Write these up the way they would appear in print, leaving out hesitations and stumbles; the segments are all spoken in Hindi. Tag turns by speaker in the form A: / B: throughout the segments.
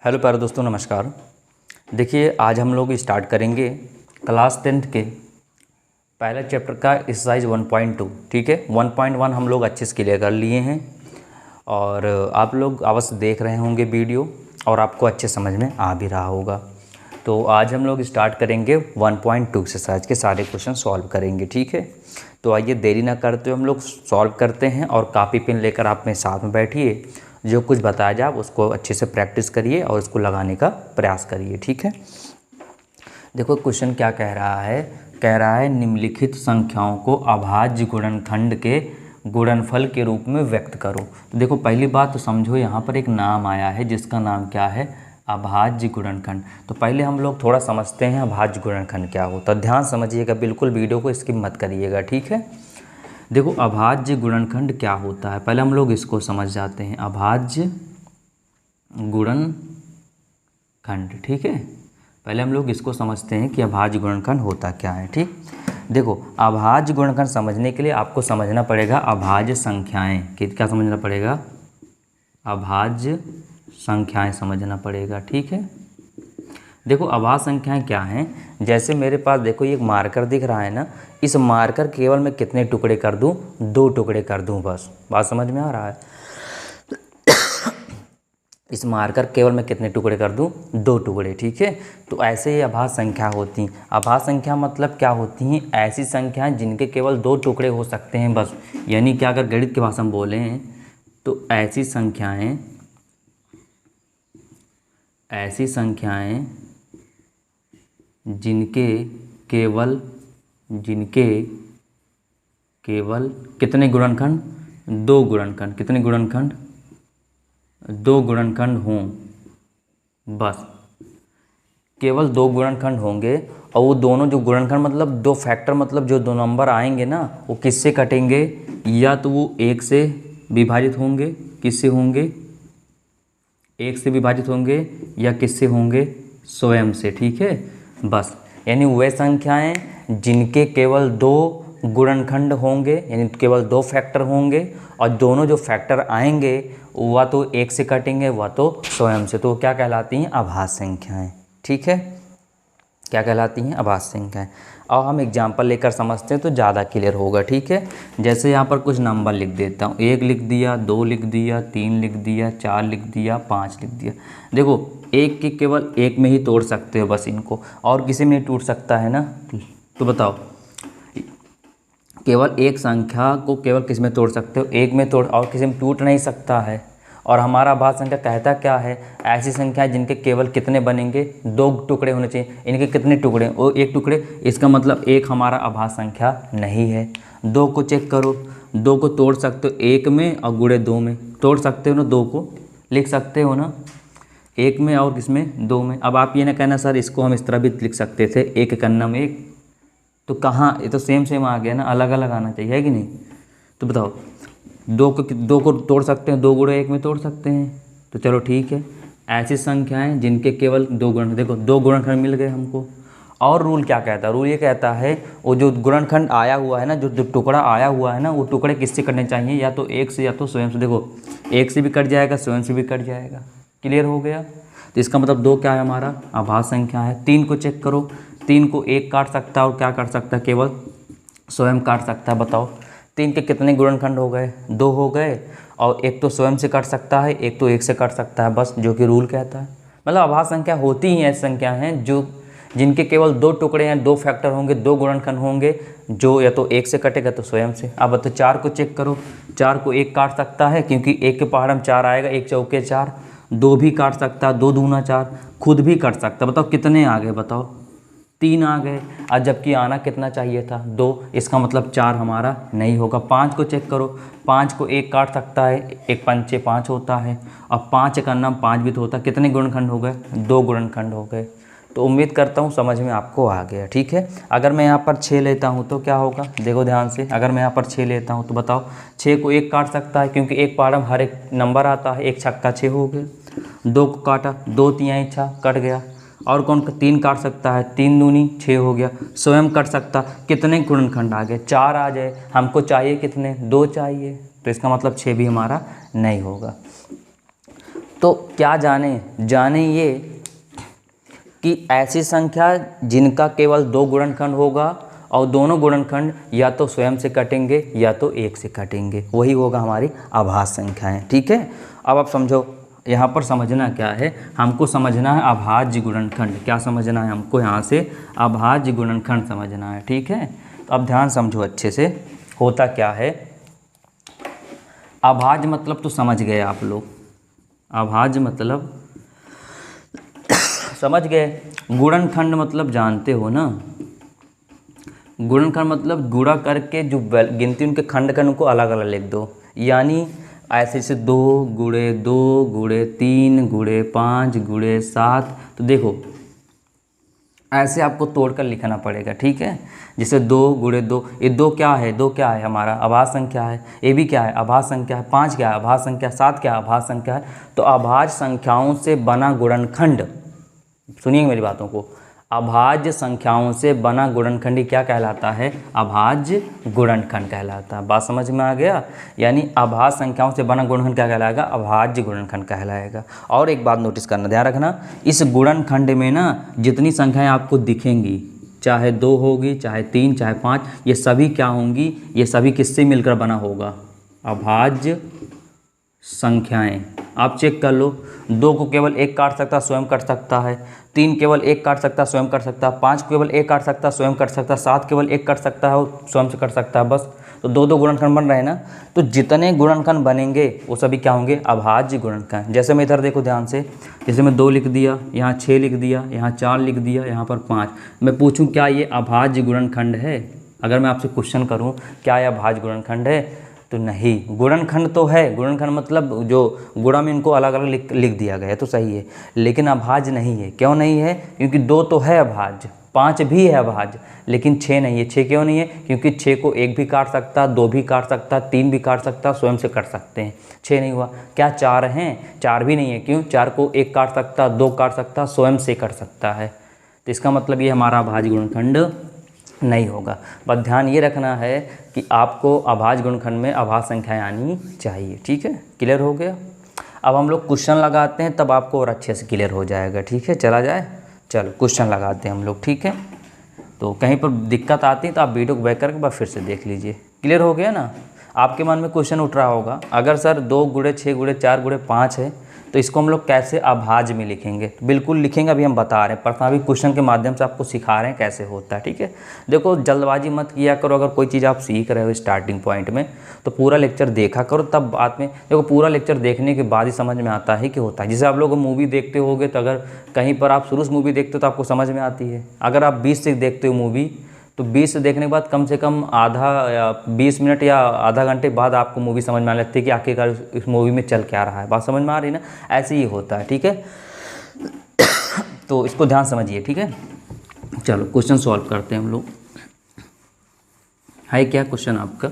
A: हेलो प्यारे दोस्तों, नमस्कार। देखिए, आज हम लोग स्टार्ट करेंगे क्लास 10th के पहले चैप्टर का एक्सरसाइज 1.2। ठीक है, 1.1 हम लोग अच्छे से क्लियर कर लिए हैं और आप लोग अवश्य देख रहे होंगे वीडियो और आपको अच्छे समझ में आ भी रहा होगा। तो आज हम लोग स्टार्ट करेंगे 1.2 एक्सरसाइज के सारे क्वेश्चन सॉल्व करेंगे। ठीक है, तो आइए देरी ना करते हुए हम लोग सॉल्व करते हैं और कापी पेन लेकर आप मेरे साथ में बैठिए। जो कुछ बताया जाए उसको अच्छे से प्रैक्टिस करिए और उसको लगाने का प्रयास करिए। ठीक है, देखो क्वेश्चन क्या कह रहा है। कह रहा है निम्नलिखित संख्याओं को अभाज्य गुणनखंड के गुणनफल के रूप में व्यक्त करो। तो देखो पहली बात तो समझो, यहाँ पर एक नाम आया है जिसका नाम क्या है, अभाज्य गुणनखंड। तो पहले हम लोग थोड़ा समझते हैं अभाज्य गुणनखंड क्या होता है। ध्यान समझिएगा, बिल्कुल वीडियो को स्किप मत करिएगा। ठीक है, देखो अभाज्य गुणनखंड क्या होता है, पहले हम लोग इसको समझ जाते हैं। अभाज्य गुणनखंड, ठीक है, पहले हम लोग इसको समझते हैं कि अभाज्य गुणनखंड होता क्या है। ठीक, देखो अभाज्य गुणनखंड समझने के लिए आपको समझना पड़ेगा अभाज्य संख्याएं। क्या समझना पड़ेगा? अभाज्य संख्याएं समझना पड़ेगा। ठीक है, देखो अभाज्य संख्याएं क्या हैं। जैसे मेरे पास देखो ये एक मार्कर दिख रहा है ना, इस मार्कर केवल मैं कितने टुकड़े कर दूं? 2 टुकड़े कर दूं, बस। बात समझ में आ रहा है? इस मार्कर केवल मैं कितने टुकड़े कर दूं? 2 टुकड़े। ठीक है, तो ऐसे ही अभाज्य संख्या होती हैं। अभाज्य संख्या मतलब क्या होती हैं? ऐसी संख्याएं जिनके केवल 2 टुकड़े हो सकते हैं, बस। यानी कि अगर गणित की भाषा में बोलें तो ऐसी संख्याएं जिनके केवल कितने गुणनखंड? 2 गुणनखंड। कितने गुणनखंड? 2 गुणनखंड हों, बस। केवल 2 गुणनखंड होंगे और वो दोनों जो गुणनखंड मतलब 2 फैक्टर, मतलब जो 2 नंबर आएंगे ना, वो किससे कटेंगे? या तो वो 1 से विभाजित होंगे। किससे होंगे? 1 से विभाजित होंगे, या किससे होंगे? स्वयं से। ठीक है, बस। यानी वे संख्याएं जिनके केवल 2 गुणनखंड होंगे, यानी केवल 2 फैक्टर होंगे, और दोनों जो फैक्टर आएंगे वह तो 1 से कटेंगे, वह तो स्वयं से। तो क्या कहलाती हैं? अभाज्य संख्याएं। ठीक है, क्या कहलाती हैं? अभाज्य संख्याएं। और हम एग्जाम्पल लेकर समझते हैं तो ज़्यादा क्लियर होगा। ठीक है, जैसे यहाँ पर कुछ नंबर लिख देता हूँ। 1 लिख दिया, 2 लिख दिया, 3 लिख दिया, 4 लिख दिया, 5 लिख दिया। देखो एक के केवल 1 में ही तोड़ सकते हो, बस इनको, और किसी में नहीं टूट सकता है ना। तो बताओ, केवल एक संख्या को केवल किस में तोड़ सकते हो? 1 में तोड़, और किसी में टूट नहीं सकता है। और हमारा अभाज्य संख्या कहता क्या है? ऐसी संख्या जिनके केवल कितने बनेंगे? 2 टुकड़े होने चाहिए। इनके कितने टुकड़े? वो 1 टुकड़े। इसका मतलब 1 हमारा अभाज्य संख्या नहीं है। 2 को चेक करो, 2 को तोड़ सकते हो 1 में और गुणे 2 में। तोड़ सकते हो ना, 2 को लिख सकते हो ना, 1 में और किसमें? 2 में। अब आप ये ना कहना सर इसको हम इस तरह भी लिख सकते थे, 1 कन्नम 1। तो कहाँ, ये तो सेम आ गया ना, अलग अलग आना चाहिए, है कि नहीं? तो बताओ, 2 को तोड़ सकते हैं, 2 गुणे 1 में तोड़ सकते हैं। तो चलो ठीक है, ऐसी संख्याएं जिनके केवल 2 गुणनखंड, देखो 2 गुणनखंड मिल गए हमको। और रूल क्या कहता है? रूल ये कहता है वो जो गुणनखंड आया हुआ है ना, जो टुकड़ा आया हुआ है ना, वो टुकड़े किससे कटने चाहिए? या तो 1 से या तो स्वयं से। देखो 1 से भी कट जाएगा, स्वयं से भी कट जाएगा। क्लियर हो गया? तो इसका मतलब 2 क्या है? हमारा अभाज्य संख्या है। 3 को चेक करो, 3 को 1 काट सकता है और क्या काट सकता है? केवल स्वयं काट सकता है। बताओ 3 के कितने गुणनखंड हो गए? 2 हो गए, और 1 तो स्वयं से काट सकता है, 1 तो 1 से काट सकता है, बस, जो कि रूल कहता है। मतलब अभाज्य संख्या होती ही ऐसी संख्या हैं जो जिनके केवल 2 टुकड़े हैं, 2 फैक्टर होंगे, 2 गुणनखंड होंगे, जो या तो 1 से कटेगा तो स्वयं से। अब तो 4 को चेक करो, 4 को 1 काट सकता है क्योंकि 1 के पहाड़ में 4 आएगा, 1 चौके 4। 2 भी काट सकता है, 2 दूना 4, खुद भी काट सकता है। बताओ कितने आ गए? बताओ 3 आ गए, और जबकि आना कितना चाहिए था? 2। इसका मतलब 4 हमारा नहीं होगा। 5 को चेक करो, 5 को 1 काट सकता है, 1 पंचे 5 होता है, और 5 का नाम 5 भी तो होता है। कितने गुणनखंड हो गए? 2 गुणनखंड हो गए। तो उम्मीद करता हूँ समझ में आपको आ गया। ठीक है, अगर मैं यहाँ पर 6 लेता हूँ तो क्या होगा? देखो ध्यान से, अगर मैं यहाँ पर 6 लेता हूँ तो बताओ 6 को 1 काट सकता है क्योंकि 1 पहाड़ में हर एक नंबर आता है। 1 छक्का 6 हो गया। 2 को काटा, 2 तिहाई 6 कट गया। और कौन 3 काट सकता है? 3 दूनी 6 हो गया। स्वयं कट सकता, कितने गुणनखंड आ गए? 4 आ जाए। हमको चाहिए कितने? 2 चाहिए, तो इसका मतलब 6 भी हमारा नहीं होगा। तो क्या जाने ये कि ऐसी संख्या जिनका केवल 2 गुणनखंड होगा और दोनों गुणनखंड या तो स्वयं से कटेंगे या तो 1 से कटेंगे, वही होगा हमारी अभाज्य संख्याएं। ठीक है, अब आप समझो यहाँ पर समझना क्या है, हमको समझना है अभाज्य गुणनखंड। क्या समझना है हमको यहाँ से? अभाज्य गुणनखंड समझना है। ठीक है, तो अब ध्यान समझो अच्छे से, होता क्या है। अभाज्य मतलब तो समझ गए आप लोग, अभाज्य मतलब समझ गए। गुणनखंड मतलब जानते हो ना, गुणनखंड मतलब गुणा करके जो गिनती उनके खंड का उनको अलग अलग लिख दो, यानी ऐसे से 2 गुणे 2 गुणे 3 गुणे 5 गुणे 7। तो देखो ऐसे आपको तोड़कर लिखना पड़ेगा। ठीक है, जैसे 2 गुणे 2, ये 2 क्या है? 2 क्या है? हमारा अभाज्य संख्या है। ये भी क्या है? अभाज्य संख्या है। 5 क्या है? अभाज्य संख्या। 7 क्या है? अभाज्य संख्या है। तो अभाज्य संख्याओं से बना गुणनखंड, सुनिए मेरी बातों को, अभाज्य संख्याओं से बना गुणनखंड क्या कहलाता है? अभाज्य गुणनखंड कहलाता है। बात समझ में आ गया? यानी अभाज्य संख्याओं से बना गुणनखंड क्या कहलाएगा? अभाज्य गुणनखंड कहलाएगा। और एक बात नोटिस करना, ध्यान रखना, इस गुणनखंड में ना जितनी संख्याएं आपको दिखेंगी, चाहे 2 होगी, चाहे 3, चाहे 5, ये सभी क्या होंगी? ये सभी किससे मिलकर बना होगा? अभाज्य संख्याएं। आप चेक कर लो, 2 को केवल 1 काट सकता, स्वयं कट सकता है। 3 केवल 1 काट सकता, स्वयं कट सकता है। 5 केवल 1 काट सकता, स्वयं कट सकता है। 7 केवल 1 कट सकता है और स्वयं से कट सकता है। बस तो 2 गुणनखंड बन रहे हैं ना, तो जितने गुणनखंड बनेंगे वो सभी क्या होंगे? अभाज्य गुणनखंड। जैसे मैं इधर देखो ध्यान से, जैसे मैं 2 लिख दिया, यहाँ 6 लिख दिया, यहाँ 4 लिख दिया, यहाँ पर 5। मैं पूछूँ क्या ये अभाज्य गुणनखंड है? अगर मैं आपसे क्वेश्चन करूँ क्या यह अभाज्य गुणनखंड है, तो नहीं। गुणनखंड तो है, गुणनखंड मतलब जो गुणा में इनको अलग अलग लिख दिया गया है तो सही है, लेकिन अभाज्य नहीं है। क्यों नहीं है? क्योंकि 2 तो है अभाज्य, 5 भी है अभाज्य, लेकिन 6 नहीं है। 6 क्यों नहीं है? क्योंकि 6 को 1 भी काट सकता, 2 भी काट सकता, 3 भी काट सकता, स्वयं से कट सकते हैं। 6 नहीं हुआ। क्या 4 हैं? 4 भी नहीं है। क्यों? 4 को 1 काट सकता, 2 काट सकता, स्वयं से कट सकता है। तो इसका मतलब ये हमारा अभाज्य गुणनखंड नहीं होगा। बस ध्यान ये रखना है कि आपको अभाज्य गुणनखंड में अभाज्य संख्याएं आनी चाहिए। ठीक है, क्लियर हो गया? अब हम लोग क्वेश्चन लगाते हैं, तब आपको और अच्छे से क्लियर हो जाएगा। ठीक है, चला जाए, चलो क्वेश्चन लगाते हैं हम लोग। ठीक है, तो कहीं पर दिक्कत आती है तो आप वीडियो को बैक करके बाद फिर से देख लीजिए। क्लियर हो गया ना? आपके मन में क्वेश्चन उठ रहा होगा, अगर सर 2 गुणे 6 गुणे 4 गुणे 5 है तो इसको हम लोग कैसे अभाज्य में लिखेंगे? तो बिल्कुल लिखेंगे, अभी हम बता रहे हैं, पर अभी क्वेश्चन के माध्यम से आपको सिखा रहे हैं कैसे होता है। ठीक है, देखो जल्दबाजी मत किया करो। अगर कोई चीज़ आप सीख रहे हो स्टार्टिंग पॉइंट में तो पूरा लेक्चर देखा करो, तब बाद में देखो पूरा लेक्चर देखने के बाद ही समझ में आता है कि होता है। जैसे आप लोग मूवी देखते होगे तो अगर कहीं पर आप शुरू से मूवी देखते हो तो आपको समझ में आती है। अगर आप 20 से देखते हो मूवी तो 20 से देखने के बाद कम से कम आधा या 20 मिनट या आधा घंटे बाद आपको मूवी समझ में आने लगती है कि आखिरकार इस मूवी में चल क्या रहा है। बात समझ में आ रही है ना? ऐसे ही होता है। ठीक है, तो इसको ध्यान समझिए। ठीक है, चलो क्वेश्चन सॉल्व करते हैं हम लोग। है क्या क्वेश्चन आपका?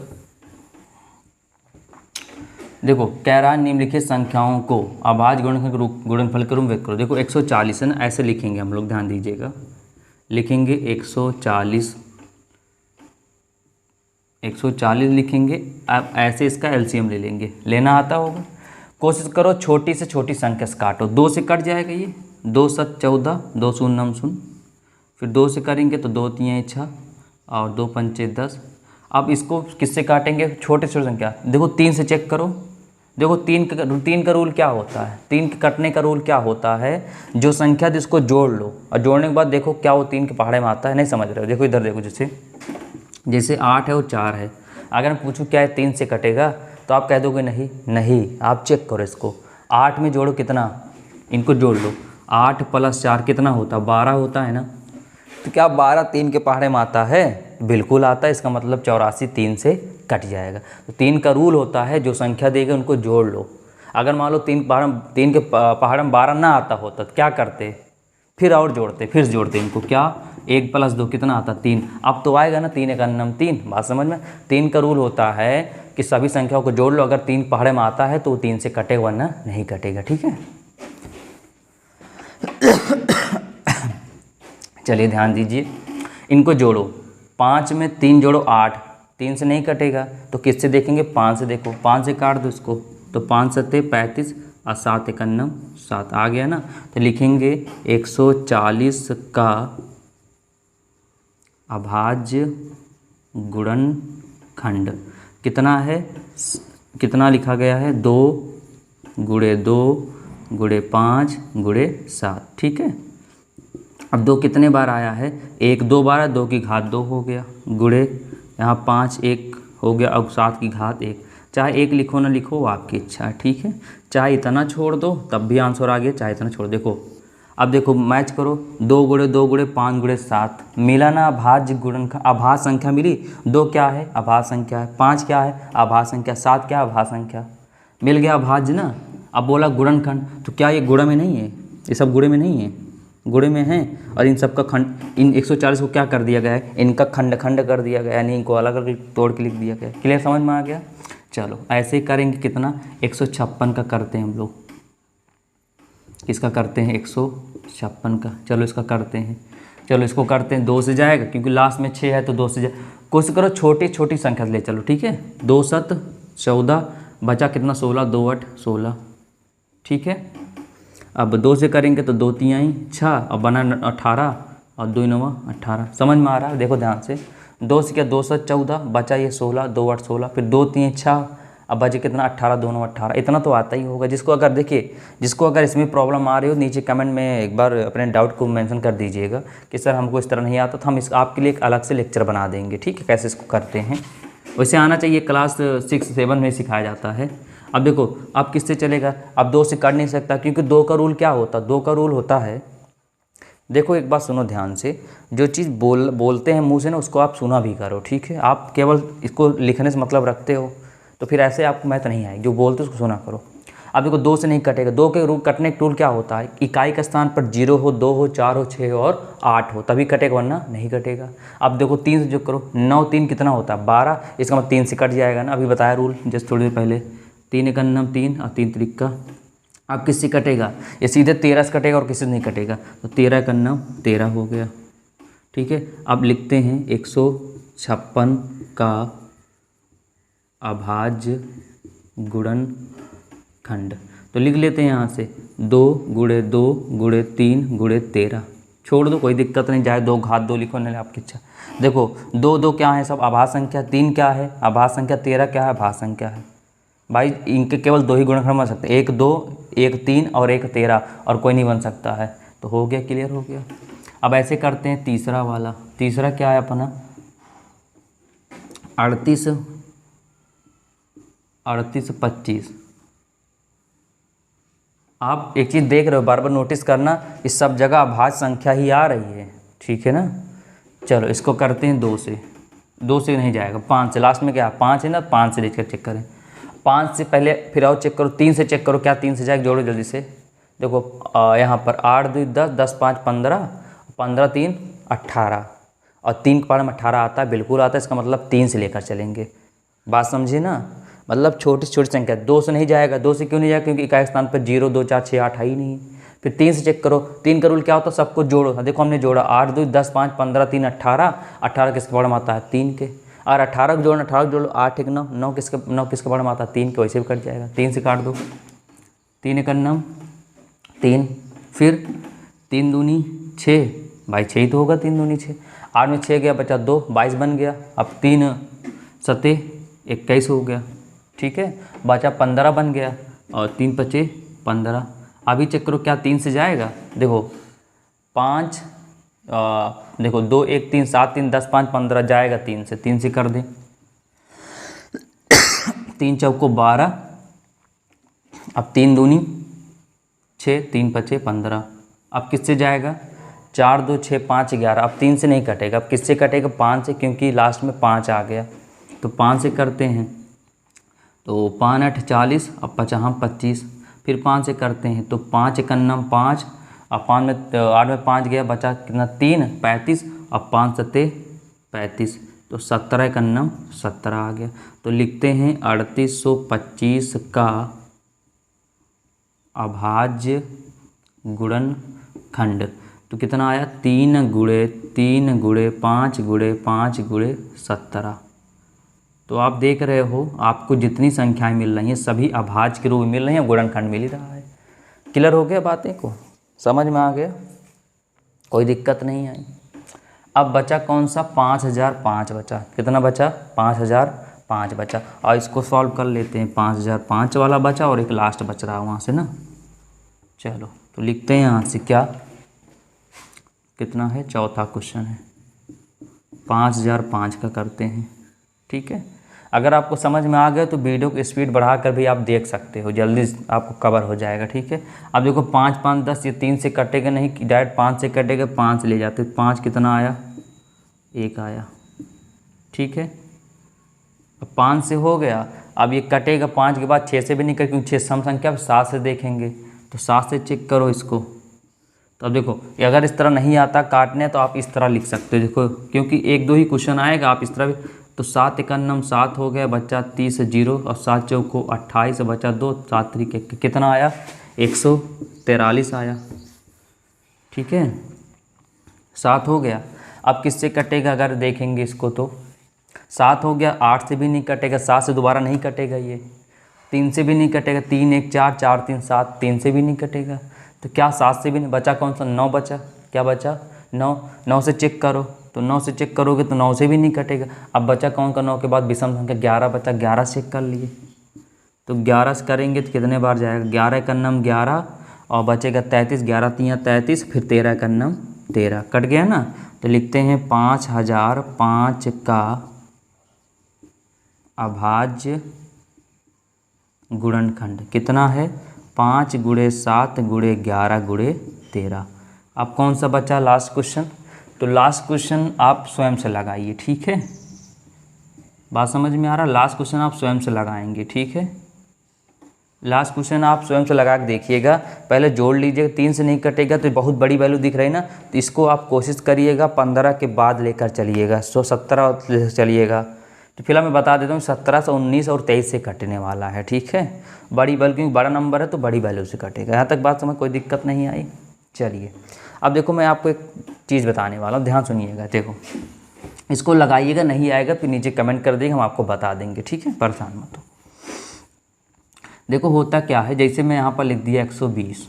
A: देखो कह रहा है निम्नलिखित संख्याओं को अभाज्य गुणनफल के रूप में व्यक्त करो। देखो 140 है ना, ऐसे लिखेंगे हम लोग, ध्यान दीजिएगा। लिखेंगे 140 लिखेंगे। अब ऐसे इसका एलसीएम ले लेंगे, लेना आता होगा। कोशिश करो छोटी से छोटी संख्या से काटो। 2 से कट जाएगा ये, 2 7 14, 2 शून्य शून्य, फिर 2 से करेंगे तो 2 3 6 और 2 5 10। अब इसको किससे काटेंगे? छोटे से छोटी संख्या। देखो 3 से चेक करो। देखो 3 का रूल क्या होता है? 3 के कटने का रूल क्या होता है? जो संख्या जिसको जोड़ लो और जोड़ने के बाद देखो क्या वो 3 के पहाड़े में आता है। नहीं समझ रहे हो? देखो इधर देखो, जैसे 8 है और 4 है। अगर मैं पूछूं क्या है 3 से कटेगा तो आप कह दोगे नहीं। आप चेक करो इसको, 8 में जोड़ो कितना, इनको जोड़ लो। 8 + 4 कितना होता है? 12 होता है ना। तो क्या 12 3 के पहाड़े में आता है? बिल्कुल आता है। इसका मतलब 84 3 से कट जाएगा। तो 3 का रूल होता है जो संख्या देगा उनको जोड़ लो। अगर मान लो 3 के पहाड़ में 12 ना आता होता तो क्या करते? फिर और जोड़ते, फिर जोड़ते इनको। क्या 1 + 2 कितना आता? 3। अब तो आएगा ना 3 × 1 = 3। बात समझ में? 3 का रूल होता है कि सभी संख्याओं को जोड़ लो। अगर 3 पहाड़े में आता है तो वो 3 से कटेगा, वरना नहीं कटेगा। ठीक है, चलिए ध्यान दीजिए, इनको जोड़ो। 5 में 3 जोड़ो 8, 3 से नहीं कटेगा तो किससे देखेंगे? 5 से देखो। 5 से काट दो इसको तो 5 × 7 = 35, और 7 एकन्नम 7 आ गया ना। तो लिखेंगे 140 का अभाज्य गुणनखंड कितना है, कितना लिखा गया है 2 गुणे 2 गुणे 5 गुणे 7। ठीक है, अब 2 कितने बार आया है, 1 2 बार, 2 की घात 2 हो गया, गुणे यहाँ 5 1 हो गया, अब 7 की घात 1। चाहे 1 लिखो ना लिखो वो आपकी इच्छा है। ठीक है, चाहे इतना छोड़ दो तब भी आंसर आ गया, चाहे इतना छोड़। देखो अब देखो मैच करो, 2 गुणे 2 गुणे 5 गुणे 7 मिला ना, अभाज्य गुणनखंड, अभाज्य संख्या मिली। 2 क्या है, अभाज्य संख्या है। 5 क्या है, अभाज्य संख्या। 7 क्या है, अभाज्य संख्या। मिल गया अभाज्य ना। अब बोला गुणनखंड, तो क्या ये गुणा में नहीं है, ये सब गुणे में नहीं है, गुणे में हैं। और इन सब का खंड, इन 140 को क्या कर दिया गया है, इनका खंड खंड कर दिया गया है, यानी इनको अलग अलग तोड़ के लिख दिया गया है। क्लियर, समझ में आ गया। चलो ऐसे ही करेंगे, कितना 156 का करते हैं हम लोग। किसका करते हैं, 156 का। चलो इसका करते हैं, चलो इसको करते हैं। 2 से जाएगा क्योंकि लास्ट में 6 है, तो 2 से जाए। कोशिश करो छोटी छोटी संख्या ले चलो। ठीक है, 2 7 14 बचा कितना, 16, 2 8 16। ठीक है, अब 2 से करेंगे तो 2 3 6 और बना 18 और 2 9 18। समझ में आ रहा है, देखो ध्यान से। 2 से क्या, 2 7 14 बचा ये 16, 2 8 16, फिर 2 3 6, अब बचे कितना 18, 2 9 18। इतना तो आता ही होगा। जिसको अगर देखिए, जिसको अगर इसमें प्रॉब्लम आ रही हो नीचे कमेंट में एक बार अपने डाउट को मेंशन कर दीजिएगा कि सर हमको इस तरह नहीं आता, तो हम इस आपके लिए एक अलग से लेक्चर बना देंगे। ठीक है, कैसे इसको करते हैं। वैसे आना चाहिए, क्लास 6 7 में सिखाया जाता है। अब देखो, अब किससे चलेगा, अब 2 से कर नहीं सकता क्योंकि 2 का रूल क्या होता है, 2 का रूल होता है, देखो एक बात सुनो ध्यान से, जो चीज़ बोलते हैं मुंह से ना, उसको आप सुना भी करो। ठीक है, आप केवल इसको लिखने से मतलब रखते हो तो फिर ऐसे आपको मैथ नहीं आएगी। जो बोलते हो उसको सुना करो। अब देखो 2 से नहीं कटेगा। 2 के रूल कटने का टूल क्या होता है, इकाई के स्थान पर 0 हो, 2 हो, 4 हो, 6 हो और 8 हो, तभी कटेगा, वरना नहीं कटेगा। अब देखो 3 से जो करो, 9 3 कितना होता है 12, इसका मतलब 3 से कट जाएगा ना। अभी बताया रूल जस्ट थोड़ी देर पहले, 3 एकन्नम 3 और 3 त्रिका। अब किससे कटेगा, ये सीधे 13 से कटेगा और किसी से नहीं कटेगा, तो 13 एकन्नम 13 हो गया। ठीक है, अब लिखते हैं 156 का अभाज्य गुणनखंड। तो लिख लेते हैं यहाँ से 2 गुणे 2 गुणे 3 गुणे 13। छोड़ दो, कोई दिक्कत नहीं, चाहे 2 घात 2 लिखो, नहीं आपकी इच्छा। देखो 2 2 क्या है, सब अभाज्य संख्या। 3 क्या है, अभाज्य संख्या। 13 क्या है, अभाज्य संख्या है। भाई इनके केवल 2 ही गुणनखंड बन सकते हैं, 1 2 1 3 और 1 13, और कोई नहीं बन सकता है। तो हो गया, क्लियर हो गया। अब ऐसे करते हैं तीसरा वाला। तीसरा क्या है अपना, 38 38 25। आप एक चीज़ देख रहे हो, बार बार नोटिस करना, इस सब जगह अभाज्य संख्या ही आ रही है। ठीक है ना, चलो इसको करते हैं 2 से। 2 से नहीं जाएगा, 5 से। लास्ट में क्या 5 है ना, 5 से लेकर चेक करें। 5 से पहले फिर आओ चेक करो, 3 से चेक करो, क्या 3 से जाएगा, जोड़ो जल्दी से। देखो यहाँ पर 8 2 10 10 5 15, 15 3 18, और 3 के पार में 18 आता है, बिल्कुल आता है। इसका मतलब 3 से लेकर चलेंगे। बात समझिए ना, मतलब छोटी से छोटी संख्या। 2 से नहीं जाएगा। 2 से क्यों नहीं जाएगा, क्योंकि इकाई स्थान पर 0 2 4 6 8 है ही नहीं। फिर 3 से चेक करो। 3 का रूल क्या होता है, सबको जोड़ो। देखो हमने जोड़ा, 8 2 10 5 15 3 18। 18 किसके पार में आता है, 3 के। और 18 को जोड़ना, 18 को जोड़ो, 8 1 9 9 किसके पार में आता है, 3 के। वैसे भी कट जाएगा, 3 से काट दो। 3 एकन्नम 3, फिर 3 दूनी 6, भाई 6 ही तो होगा, 3 दूनी 6। 8 में 6 गया, बचा 2, 22 बन गया। अब 3 7 21 हो गया। ठीक है, बचा 15 बन गया, और 3 5 15। अभी चेक करो, क्या 3 से जाएगा। देखो 5 देखो 2 1 3 7 3 10 5 15 जाएगा 3 से। 3 से कर दें, 3 चौको 12, अब 3 दूनी 6, 3 5 15। अब किससे जाएगा, 4 2 6 5 11। अब 3 से नहीं कटेगा, अब किससे कटेगा, 5 से, क्योंकि लास्ट में 5 आ गया। तो 5 से करते हैं, तो 5 8 40, अब 5 25। फिर 5 से करते हैं, तो 5 एकन्नम 5, अब 5 में 8 में 5 गया, बचा कितना 3 35, अब 5 7 35, तो 17 एकन्नम 17 आ गया। तो लिखते हैं 3825 का अभाज्य गुणनखंड। तो कितना आया, 3 गुणे 3 गुणे 5 गुणे 5 गुणे 17। तो आप देख रहे हो, आपको जितनी संख्याएं मिल रही हैं सभी अभाज्य के रूप में मिल रही हैं, गुणनखंड मिल ही रहा है। क्लियर हो गया बातें को, समझ में आ गया, कोई दिक्कत नहीं आई। अब बचा कौन सा, 5005 बचा। कितना बचा, 5005 बचा। और इसको सॉल्व कर लेते हैं। 5005 वाला बचा और एक लास्ट बच रहा है वहाँ से ना। चलो तो लिखते हैं यहाँ से क्या, कितना है, चौथा क्वेश्चन है, 5005 का करते हैं। ठीक है, अगर आपको समझ में आ गया तो वीडियो की स्पीड बढ़ा कर भी आप देख सकते हो, जल्दी आपको कवर हो जाएगा। ठीक है, अब देखो 5 5 10, ये 3 से कटेगा नहीं, डायरेक्ट 5 से कटेगा, 5 ले जाते, 5 कितना आया, 1 आया। ठीक है, अब 5 से हो गया। अब ये कटेगा 5 के बाद 6 से भी नहीं कटेगा, क्योंकि 6 सम संख्या, अब 7 से देखेंगे तो 7 से चेक करो इसको। तो अब देखो, अगर इस तरह नहीं आता काटने तो आप इस तरह लिख सकते हो, देखो क्योंकि 1 2 ही क्वेश्चन आएगा, आप इस तरह भी। तो 7 एकन्नम 7 हो गया, बच्चा 30 0, और 7 चौको 28, बचा 2, 7 3 कितना आया, 143 आया। ठीक है, 7 हो गया। अब किससे कटेगा, अगर देखेंगे इसको तो 7 हो गया, 8 से भी नहीं कटेगा, 7 से दोबारा नहीं कटेगा, ये 3 से भी नहीं कटेगा, 3 1 4 4 3 7, 3 से भी नहीं कटेगा, तो क्या 7 से भी नहीं, बचा कौन सा, 9 बचा। क्या बचा, 9। 9 से चेक करो, तो 9 से चेक करोगे तो 9 से भी नहीं कटेगा। अब बचा कौन का, 9 के बाद विषम संख्या 11 बचा, 11 से चेक कर लिए, तो 11 से करेंगे तो कितने बार जाएगा, 11 एकन्नम 11, और बचेगा 33, 11 3 33, फिर 13 एकन्नम 13, कट गया ना। तो लिखते हैं 5005 का अभाज्य गुणनखंड कितना है, 5 × 7 × 11 × 13। अब कौन सा बचा, लास्ट क्वेश्चन। तो लास्ट क्वेश्चन आप स्वयं से लगाइए। ठीक है, बात समझ में आ रहा, लास्ट क्वेश्चन आप स्वयं से लगाएंगे। ठीक है, लास्ट क्वेश्चन आप स्वयं से लगा के देखिएगा, पहले जोड़ लीजिएगा, 3 से नहीं कटेगा तो बहुत बड़ी वैल्यू दिख रही ना, तो इसको आप कोशिश करिएगा 15 के बाद लेकर चलिएगा, 117 चलिएगा। तो फिलहाल मैं बता देता हूँ 17 से 19 और 23 से कटने वाला है। ठीक है, बड़ी वैल्यू, क्योंकि बड़ा नंबर है तो बड़ी वैल्यू से कटेगा। यहाँ तक बात समझ, कोई दिक्कत नहीं आई। चलिए अब देखो, मैं आपको एक चीज़ बताने वाला हूँ, ध्यान सुनिएगा। देखो इसको लगाइएगा, नहीं आएगा फिर नीचे कमेंट कर देंगे, हम आपको बता देंगे। ठीक है, परेशान मत हो। देखो होता क्या है, जैसे मैं यहाँ पर लिख दिया 120,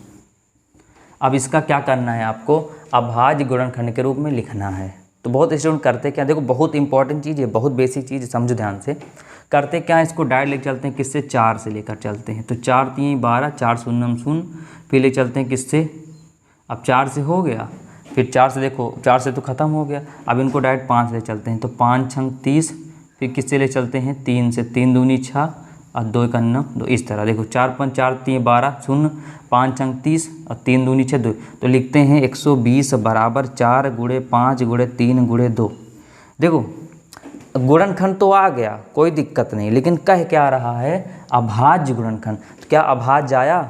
A: अब इसका क्या करना है आपको, अभाज्य गुणनखंड के रूप में लिखना है। तो बहुत स्टूडेंट करते क्या, देखो बहुत इंपॉर्टेंट चीज़ है, बहुत बेसिक चीज़ है, समझो ध्यान से। करते क्या है, इसको डायरेक्ट लेकर चलते हैं, किससे, 4 से लेकर चलते हैं। तो 4 3 12, 4 0 0, फिर ले चलते हैं किससे, अब 4 से हो गया, फिर 4 से देखो, 4 से तो ख़त्म हो गया, अब इनको डायरेक्ट 5 ले चलते हैं। तो 5 6 30, फिर किससे ले चलते हैं, 3 से, 3 दूनी 6 और 2 एकन्नम 2, इस तरह देखो 4 5 4 3 12 0, 5 6 30 और 3 दूनी 6 2। तो लिखते हैं 120 बराबर 4 × 5 × 3 × 2। देखो गुणनखंड तो आ गया, कोई दिक्कत नहीं, लेकिन कह क्या रहा है, अभाज्य गुणनखंड। तो क्या अभाज्य आया,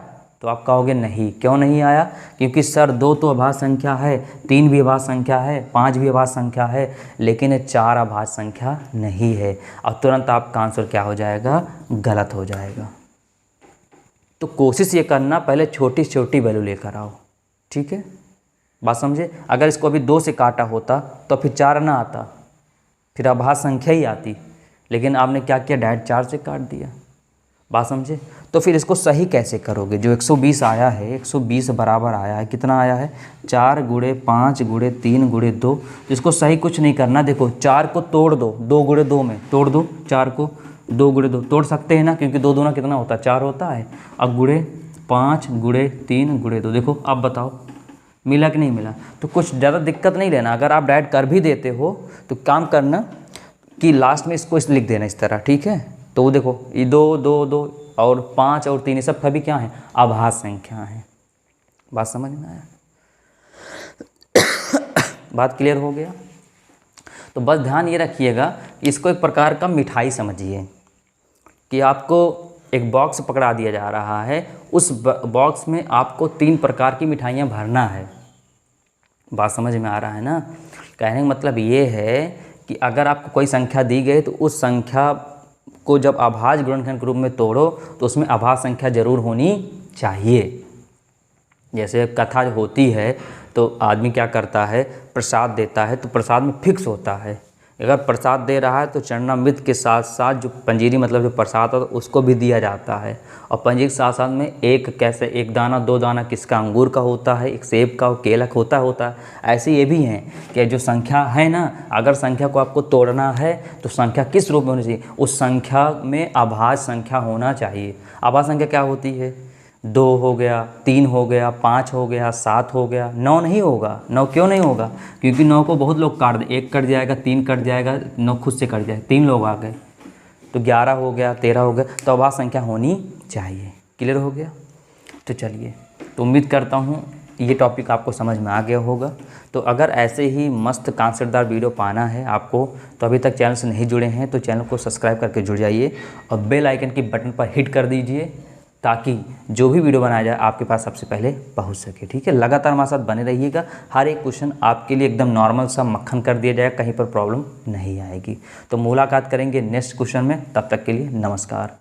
A: तो आप कहोगे नहीं। क्यों नहीं आया, क्योंकि सर 2 तो अभाज्य संख्या है, 3 भी अभाज्य संख्या है, 5 भी अभाज्य संख्या है, लेकिन 4 अभाज्य संख्या नहीं है। और तुरंत आपका आंसर क्या हो जाएगा, गलत हो जाएगा। तो कोशिश ये करना, पहले छोटी छोटी वैल्यू लेकर आओ। ठीक है, बात समझे। अगर इसको अभी 2 से काटा होता तो फिर 4 ना आता, फिर अभाज्य संख्या ही आती, लेकिन आपने क्या किया, डायरेक्ट 4 से काट दिया। बात समझे। तो फिर इसको सही कैसे करोगे, जो 120 आया है, 120 बराबर आया है, कितना आया है, 4 × 5 × 3 × 2। तो इसको सही कुछ नहीं करना, देखो 4 को तोड़ दो, 2 × 2 में तोड़ दो, 4 को 2 × 2 तोड़ सकते हैं ना, क्योंकि 2 दूना कितना होता है, 4 होता है। अब × 5 × 3 × 2, देखो अब बताओ मिला कि नहीं मिला। तो कुछ ज़्यादा दिक्कत नहीं लेना, अगर आप डायरेक्ट कर भी देते हो तो काम करना कि लास्ट में इसको लिख देना इस तरह। ठीक है, तो देखो ये 2 2 2 और 5 और 3 ये सब सभी क्या हैं, अभाज्य संख्या हैं। बात समझ में आया, बात क्लियर हो गया। तो बस ध्यान ये रखिएगा, इसको एक प्रकार का मिठाई समझिए, कि आपको एक बॉक्स पकड़ा दिया जा रहा है, उस बॉक्स में आपको 3 प्रकार की मिठाइयाँ भरना है। बात समझ में आ रहा है ना। कहने का मतलब ये है कि अगर आपको कोई संख्या दी गई तो उस संख्या को जब अभाज्य गुणनखंड के रूप में तोड़ो तो उसमें अभाज्य संख्या जरूर होनी चाहिए। जैसे कथा होती है तो आदमी क्या करता है, प्रसाद देता है, तो प्रसाद में फिक्स होता है अगर प्रसाद दे रहा है तो चरणामृत के साथ साथ जो पंजीरी मतलब जो प्रसाद होता है उसको भी दिया जाता है। और पंजीरी के साथ साथ में एक कैसे एक दाना दो दाना किसका अंगूर का होता है, एक सेब का, केला का होता है। ऐसे ये भी हैं कि जो संख्या है ना, अगर संख्या को आपको तोड़ना है तो संख्या किस रूप में होनी चाहिए, उस संख्या में अभाज्य संख्या होना चाहिए। अभाज्य संख्या क्या होती है, 2 हो गया, 3 हो गया, 5 हो गया, 7 हो गया, 9 नहीं होगा। 9 क्यों नहीं होगा, क्योंकि 9 को बहुत लोग काट दे, 1 कट जाएगा, 3 कट जाएगा, 9 खुद से कट जाएगा, 3 लोग आ गए तो 11 हो गया, 13 हो गया, तो अभाज्य संख्या होनी चाहिए। क्लियर हो गया। तो चलिए, तो उम्मीद करता हूँ ये टॉपिक आपको समझ में आ गया होगा। तो अगर ऐसे ही मस्त कांसेप्टदार वीडियो पाना है आपको, तो अभी तक चैनल से नहीं जुड़े हैं तो चैनल को सब्सक्राइब करके जुड़ जाइए और बेल आइकन की बटन पर हिट कर दीजिए, ताकि जो भी वीडियो बनाया जाए आपके पास सबसे पहले पहुंच सके। ठीक है, लगातार हमारे साथ बने रहिएगा। हर एक क्वेश्चन आपके लिए एकदम नॉर्मल सा मक्खन कर दिया जाएगा, कहीं पर प्रॉब्लम नहीं आएगी। तो मुलाकात करेंगे नेक्स्ट क्वेश्चन में, तब तक के लिए नमस्कार।